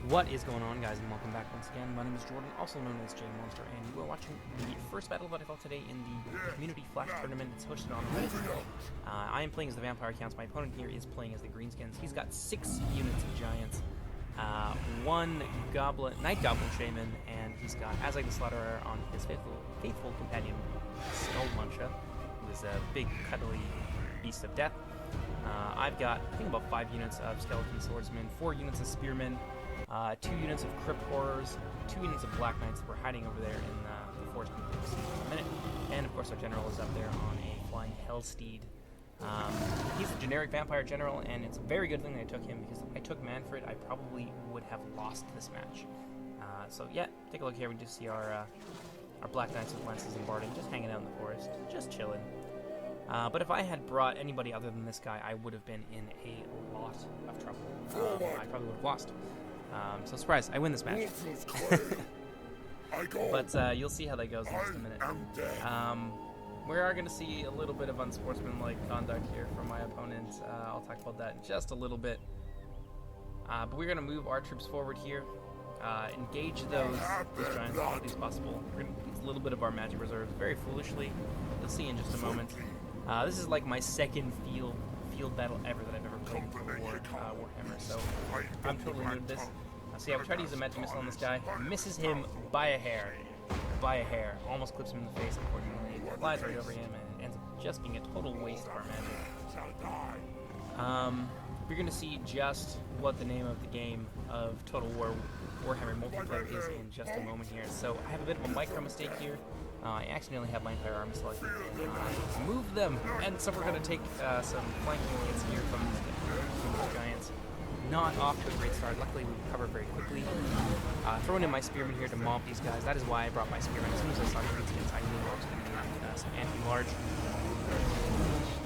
What is going on, guys, and welcome back once again. My name is Jordan, also known as J Monster, and you are watching the first battle that I fought today in the Community Flash Tournament. It's hosted on Reddit. I am playing as the Vampire Counts. My opponent here is playing as the Greenskins. He's got 6 units of Giants, 1 Night Goblin Shaman, and he's got Azag the Slaughterer on his faithful companion, Skull Muncher, who is a big, cuddly beast of death. I've got, I think, about 5 units of Skeleton Swordsmen, 4 units of Spearmen, 2 units of Crypt Horrors, 2 units of Black Knights that were hiding over there in the forest in a minute, and of course our general is up there on a flying Hellsteed. He's a generic vampire general, and it's a very good thing that I took him, because if I took Manfred, I probably would have lost this match. So yeah, take a look here. We just see our Black Knights with lances and barding just hanging out in the forest, just chilling. But if I had brought anybody other than this guy, I would have been in a lot of trouble. I probably would have lost. So surprise, I win this match. But you'll see how that goes in just a minute. We are going to see a little bit of unsportsmanlike conduct here from my opponent. I'll talk about that in just a little bit. But we're going to move our troops forward here. Engage those giants as quickly as possible. We're going to use a little bit of our magic reserves very foolishly. You'll see in just a moment. This is like my second field battle ever that I've ever played for Warhammer, so I'm totally new to this. So yeah, we try to use a magic missile on this guy. Misses him by a hair. Almost clips him in the face, unfortunately. Flies right over him and ends up just being a total waste of our magic. We're going to see just what the name of the game of Total War Warhammer multiplayer is in just a moment here. So I have a bit of a micro mistake here. I accidentally have my entire army selected and move them, and so we're going to take some flanking hits here from the Giants. Not off to a great start. Luckily, we recovered very quickly. Throwing in my Spearmen here to mob these guys. That is why I brought my Spearmen. As soon as I saw Greenskins, I knew I was going to need some anti-large.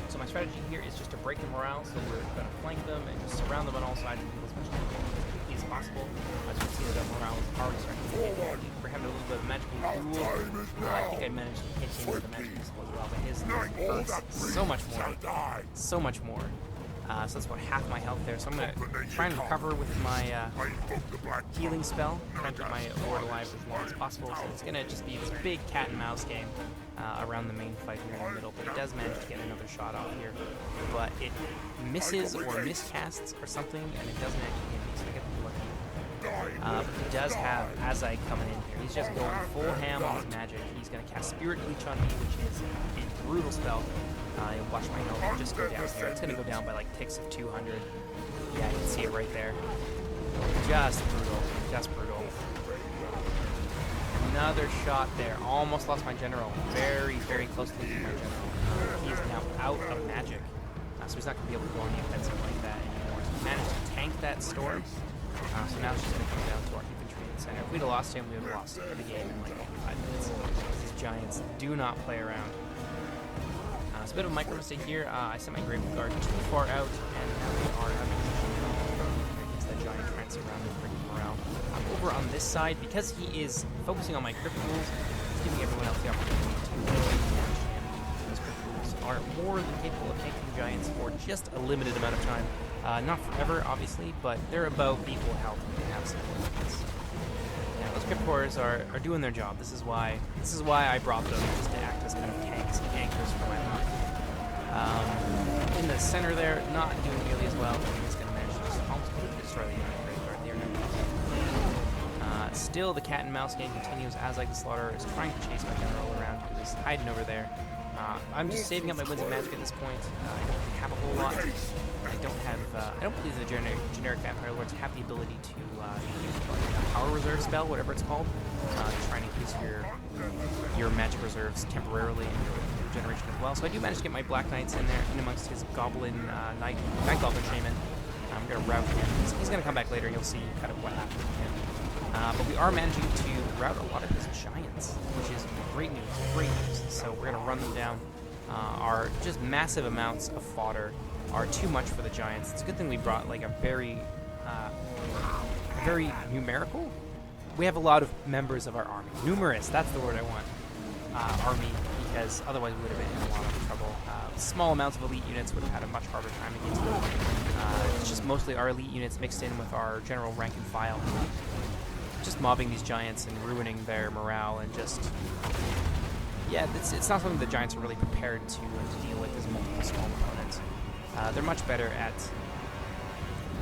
So my strategy here is just to break the morale, so we're going to flank them and just surround them on all sides and do as much damage as possible. As you can see, that morale is already starting to hit. We're having a little bit of magical duel. I think I managed to hit him with a magic missile as well, but his hurts so much more. So that's about half my health there. So I'm going to try and recover with my healing spell, trying to keep my ward alive as long as possible. So it's going to just be this big cat and mouse game around the main fight here in the middle. But it does manage to get another shot off here. But it misses or miscasts or something, and it doesn't actually hit me, so I get lucky. He does have Azag coming in here. He's just going full ham on his magic. He's going to cast Spirit Leech on me, which is a brutal spell. You'll watch my health just go down here. It's going to go down by like ticks of 200. Yeah, you can see it right there. Just brutal. Another shot there. Almost lost my general. Very, very close to losing my general. He is now out of magic. So he's not going to be able to go on the offensive like that anymore. So he managed to tank that storm. So now it's just going to come down to our infantry in the center. If we'd have lost him, we would have lost the game in like 5 minutes. These Giants do not play around. It's a bit of a micro mistake here. I sent my Grave Guard too far out, and now we are out of against that Giant trying to surround his breaking morale. Over on this side, because he is focusing on my Crypt Ghouls, he's giving everyone else the opportunity to damage him. Those Crypt Ghouls are more than capable of tanking Giants for just a limited amount of time. Not forever, obviously, but they're about equal health when they have some weapons. Yeah, those Crypt Horrors are doing their job. This is why I brought them, just to act as kind of tanks and anchors for my army. In the center there, not doing nearly as well. He's going to manage to just almost completely destroy the unit graveyard there. Still, the cat and mouse game continues. Azag the Slaughterer is trying to chase my general around, who is hiding over there. I'm just saving up my Winds of Magic at this point. I don't really have a whole lot. I don't believe the generic Vampire Lords have the ability to use a power reserve spell, whatever it's called, to try and increase your magic reserves temporarily in your generation as well. So I do manage to get my Black Knights in there, in amongst his Goblin Night Goblin Shaman. I'm going to rout him. He's going to come back later, and you'll see kind of what happened to him. But we are managing to rout a lot of his Giants, which is great news. So we're going to run them down. Our just massive amounts of fodder are too much for the Giants. It's a good thing we brought like a very numerical. We have a lot of members of our army. Numerous, that's the word I want. Army, because otherwise we would have been in a lot of trouble. Small amounts of elite units would have had a much harder time against them. It's just mostly our elite units mixed in with our general rank and file. Just mobbing these giants and ruining their morale, and just... yeah, it's not something the giants are really prepared to deal with as multiple small opponents. They're much better at...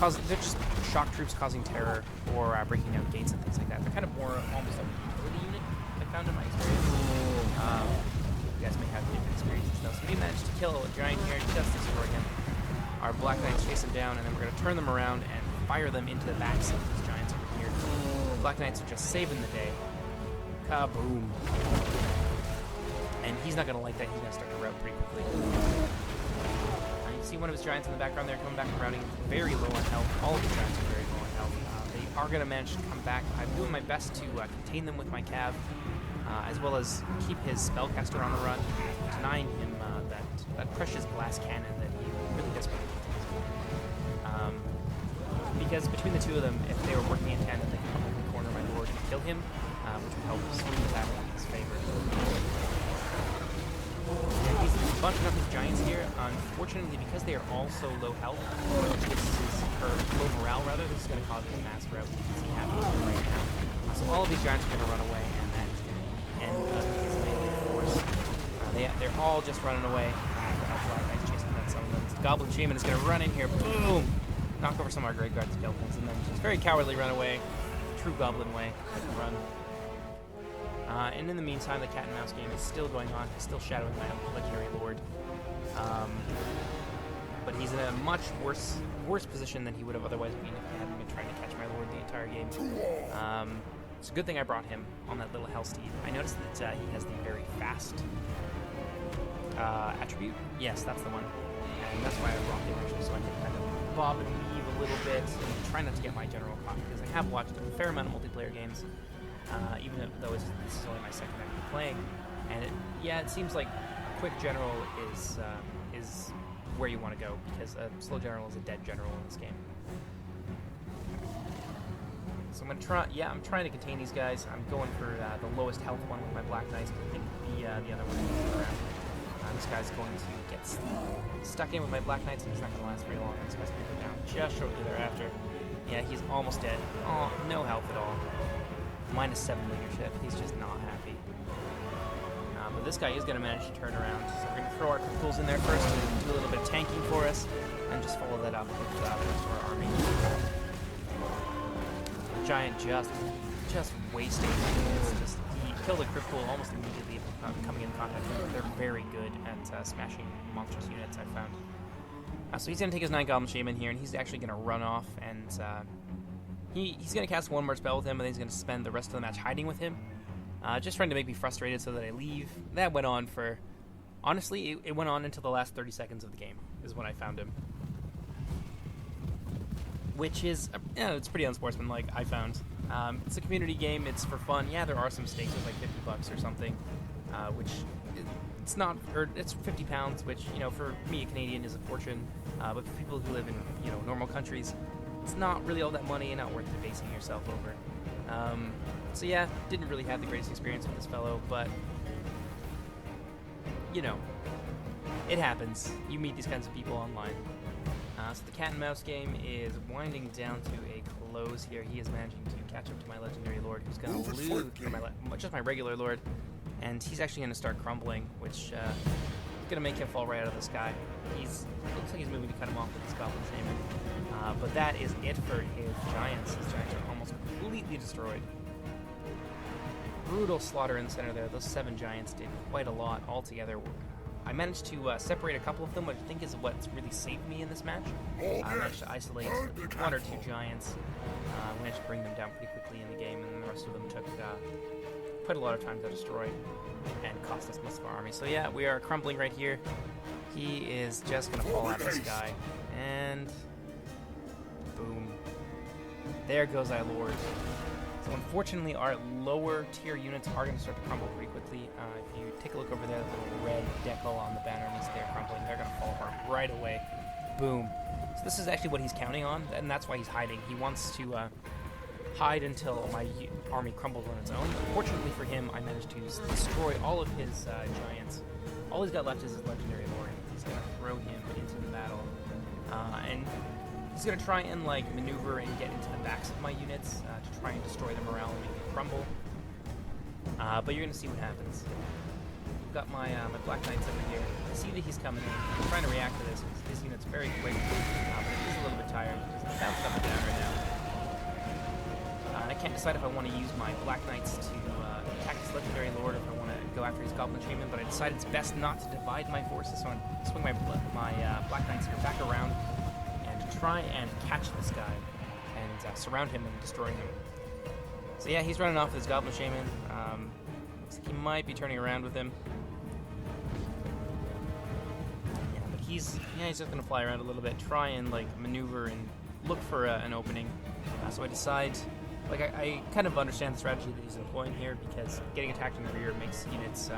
they're just shock troops causing terror, or breaking down gates and things like that. They're kind of more almost like a utility unit, I found in my experience. You guys may have different experiences though. So we managed to kill a giant here, just destroy him. Our Black Knights chase him down, and then we're going to turn them around and fire them into the backs of these giants over here. Black Knights are just saving the day. Kaboom. And he's not going to like that. He's going to start to rout pretty quickly. You see one of his giants in the background there coming back and routing. Very low on health. All of the giants are very low on health. They are going to manage to come back. I'm doing my best to contain them with my cav, as well as keep his spellcaster on the run, denying him that precious glass cannon that he really desperately needs. Because between the two of them, if they were working in tandem, they could probably corner my lord and kill him, which would help swing the battle in his favor. And he's bunching up his giants here. Unfortunately, because they are all so low health, or low morale rather, this is going to cause a mass rout. You can see happening right now. So all of these giants are going to run away, and that is going to end his melee force. They're all just running away. Black Knight's chasing that some of them. The Goblin Shaman is going to run in here, boom! Knock over some of our Great Guard skeletons, and then just very cowardly run away. True Goblin way to run. And in the meantime, the cat and mouse game is still going on. He's still shadowing my legendary lord. But he's in a much worse position than he would have otherwise been if he hadn't been trying to catch my lord the entire game. It's a good thing I brought him on that little hell steed. I noticed that he has the very fast attribute. Yes, that's the one. And that's why I brought him actually, so I can kind of bob and weave a little bit and try not to get my general caught, because I have watched a fair amount of multiplayer games. Even though this is only my second time playing, and it seems like a quick general is where you want to go, because a slow general is a dead general in this game. So I'm gonna try. Yeah, I'm trying to contain these guys. I'm going for the lowest health one with my Black Knights. I think the other one is around. This guy's going to get stuck in with my Black Knights, and he's not going to last very long. This guy's going to go down just shortly thereafter. Yeah, he's almost dead. Oh, no health at all. -7 leadership. He's just not happy. But this guy is going to manage to turn around. So we're going to throw our tools in there first and do a little bit of tanking for us, and just follow that up with the rest of our army. The giant just wasting. It's just he killed a crit pool almost immediately coming in contact with them. They're very good at smashing monstrous units, I've found. So he's going to take his 9 Goblin Shaman here, and he's actually going to run off, and he's going to cast one more spell with him, and then he's going to spend the rest of the match hiding with him. Just trying to make me frustrated so that I leave. That went on for... honestly, it went on until the last 30 seconds of the game, is when I found him. Which is... it's pretty unsportsmanlike, I found. It's a community game, it's for fun. Yeah, there are some stakes of like $50 or something, which... it's not... or it's £50, which, for me, a Canadian is a fortune. But for people who live in, normal countries, it's not really all that money and not worth debasing yourself over. So yeah, didn't really have the greatest experience with this fellow, but, it happens. You meet these kinds of people online. So the cat and mouse game is winding down to a close here. He is managing to catch up to my legendary lord, who's going to lose just my regular lord, and he's actually going to start crumbling, which is going to make him fall right out of the sky. Looks like he's moving to cut him off with his Goblin Shaman. But that is it for his giants. His giants are almost completely destroyed. Brutal slaughter in the center there. Those 7 giants did quite a lot altogether. I managed to separate a couple of them, which I think is what's really saved me in this match. I managed to isolate 1 or 2 giants. I managed to bring them down pretty quickly in the game, and then the rest of them took quite a lot of time to destroy and cost us most of our army. So yeah, we are crumbling right here. He is just going to fall out of the sky. And... boom. There goes our lord. So unfortunately, our lower tier units are going to start to crumble pretty quickly. If you take a look over there, the little red decal on the banner means they're crumbling. They're going to fall apart right away. Boom. So this is actually what he's counting on, and that's why he's hiding. He wants to hide until my army crumbles on its own. But fortunately for him, I managed to destroy all of his giants. All he's got left is his legendary lord. He's going to throw him into the battle. And he's going to try and like maneuver and get into the backs of my units to try and destroy the morale and make it crumble. But you're going to see what happens. I've got my Black Knights over here. I see that he's coming in. I'm trying to react to this. His unit's very quick, but it is a little bit tired. He's bouncing up and down right now. And I can't decide if I want to use my Black Knights to attack his legendary lord, or if I want to go after his Goblin Shaman, but I decided it's best not to divide my forces, so I'm going to swing my Black Knights here back around and try and catch this guy and surround him and destroy him. So yeah, he's running off with his Goblin Shaman. Looks like he might be turning around with him. Yeah, but he's just going to fly around a little bit, try and like maneuver and look for an opening. So I decide, like I kind of understand the strategy that he's employing here, because getting attacked in the rear makes units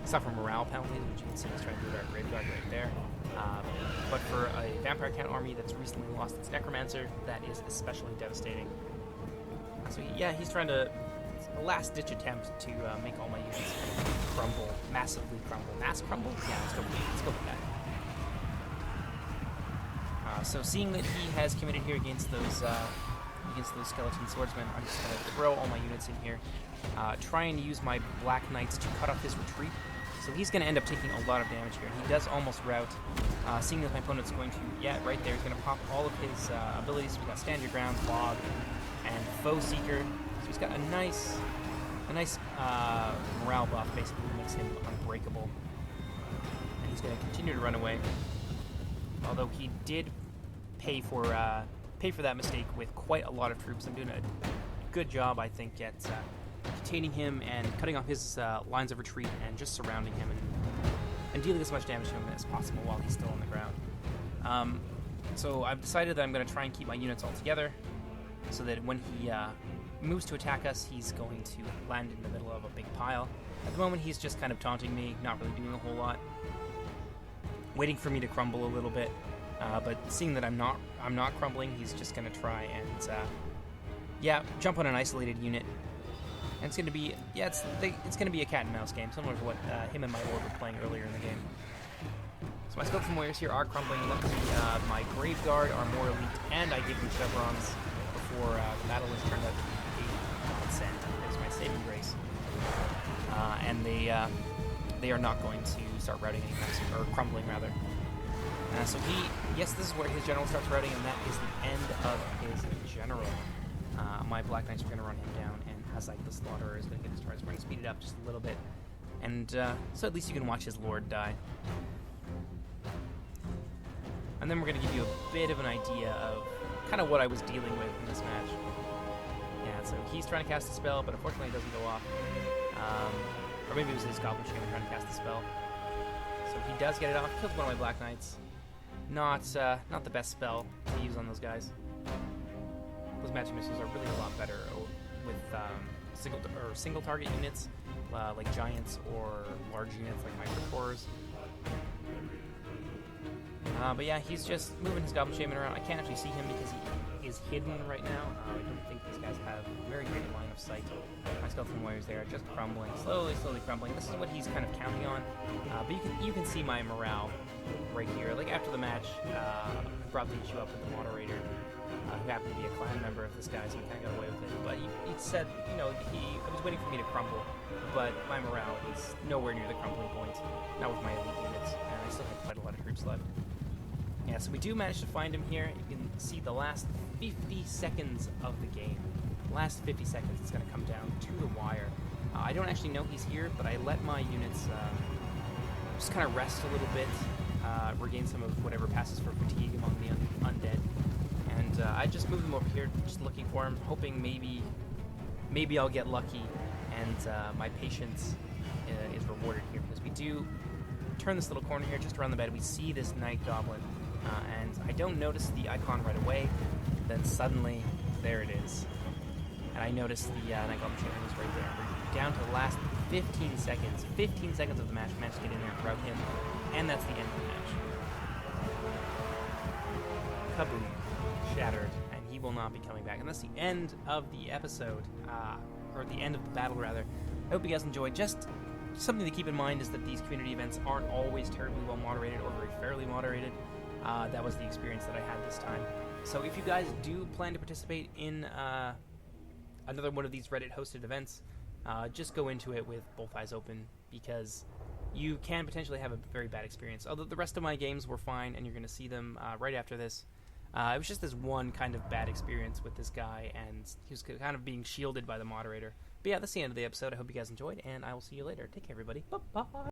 suffer morale penalties, which you can see he's trying to do with our Grave Guard right there. But for a Vampire Count army that's recently lost its Necromancer, that is especially devastating. So yeah, he's trying to, a last-ditch attempt to make all my units crumble, massively crumble. Mass crumble? Yeah, let's go with that. So seeing that he has committed here against those skeleton swordsmen, I'm just going to throw all my units in here, try and use my Black Knights to cut off his retreat. So he's going to end up taking a lot of damage here. He does almost rout. Seeing that my opponent's going to, right there, he's going to pop all of his abilities. We've got Stand Your Ground, Log, and Foe Seeker. So he's got a nice morale buff, basically, that makes him unbreakable. And he's going to continue to run away. Although he did pay for that mistake with quite a lot of troops. I'm doing a good job, I think, at containing him and cutting off his lines of retreat and just surrounding him and dealing as much damage to him as possible while he's still on the ground. So I've decided that I'm going to try and keep my units all together, so that when he moves to attack us, he's going to land in the middle of a big pile. At the moment, he's just kind of taunting me, not really doing a whole lot, waiting for me to crumble a little bit. But seeing that I'm not crumbling, he's just going to try and jump on an isolated unit. And it's going to be it's going to be a cat and mouse game, similar to what him and my lord were playing earlier in the game. So my skeleton warriors here are crumbling. Luckily, my Grave Guard are more elite, and I gave them chevrons before the battle has turned out to be a godsend. There's my saving grace. And they are not going to start routing anytime soon, or crumbling rather. So this is where his general starts routing, and that is the end of his general. My Black Knights are going to run him down, and Hazite the Slaughterer is going to get his turn. So we're going to speed it up just a little bit, and so at least you can watch his lord die. And then we're going to give you a bit of an idea of kind of what I was dealing with in this match. Yeah, so he's trying to cast a spell, but unfortunately it doesn't go off. Or maybe it was his Goblin Shaman trying to cast a spell. So he does get it off, kills one of my Black Knights. Not the best spell to use on those guys. Those magic missiles are really a lot better with single target units, like giants, or large units like my Horrors. But yeah, he's just moving his Goblin Shaman around. I can't actually see him because he is hidden right now. I don't think these guys have very great line of sight. My Skeleton Warriors there are just crumbling, slowly crumbling. This is what he's kind of counting on. But you can see my morale right here. Like after the match, I brought the issue up with the moderator, who happened to be a clan member of this guy, so he kind of got away with it. But he said, he was waiting for me to crumble, but my morale is nowhere near the crumbling point. Not with my elite units, and I still have quite a lot of troops left. Yeah, so we do manage to find him here. You can see the last 50 seconds of the game. The last 50 seconds, it's going to come down to the wire. I don't actually know he's here, but I let my units just kind of rest a little bit, regain some of whatever passes for fatigue among the undead. And I just moved them over here, just looking for him, hoping maybe I'll get lucky, and my patience is rewarded here, because we do turn this little corner here, just around the bed. We see this Night Goblin, and I don't notice the icon right away. Then suddenly, there it is. And I noticed the Night Goblin Shaman was right there. We're down to the last 15 seconds. 15 seconds of the match. Managed to get in there and rout him, and that's the end of the match. Kaboom. Shattered. And he will not be coming back. And that's the end of the episode, or the end of the battle, rather. I hope you guys enjoyed. Just something to keep in mind is that these community events aren't always terribly well moderated or very fairly moderated. That was the experience that I had this time. So if you guys do plan to participate in another one of these Reddit-hosted events, just go into it with both eyes open, because you can potentially have a very bad experience. Although the rest of my games were fine, and you're going to see them right after this. It was just this one kind of bad experience with this guy, and he was kind of being shielded by the moderator. But yeah, that's the end of the episode. I hope you guys enjoyed, and I will see you later. Take care, everybody. Bye-bye.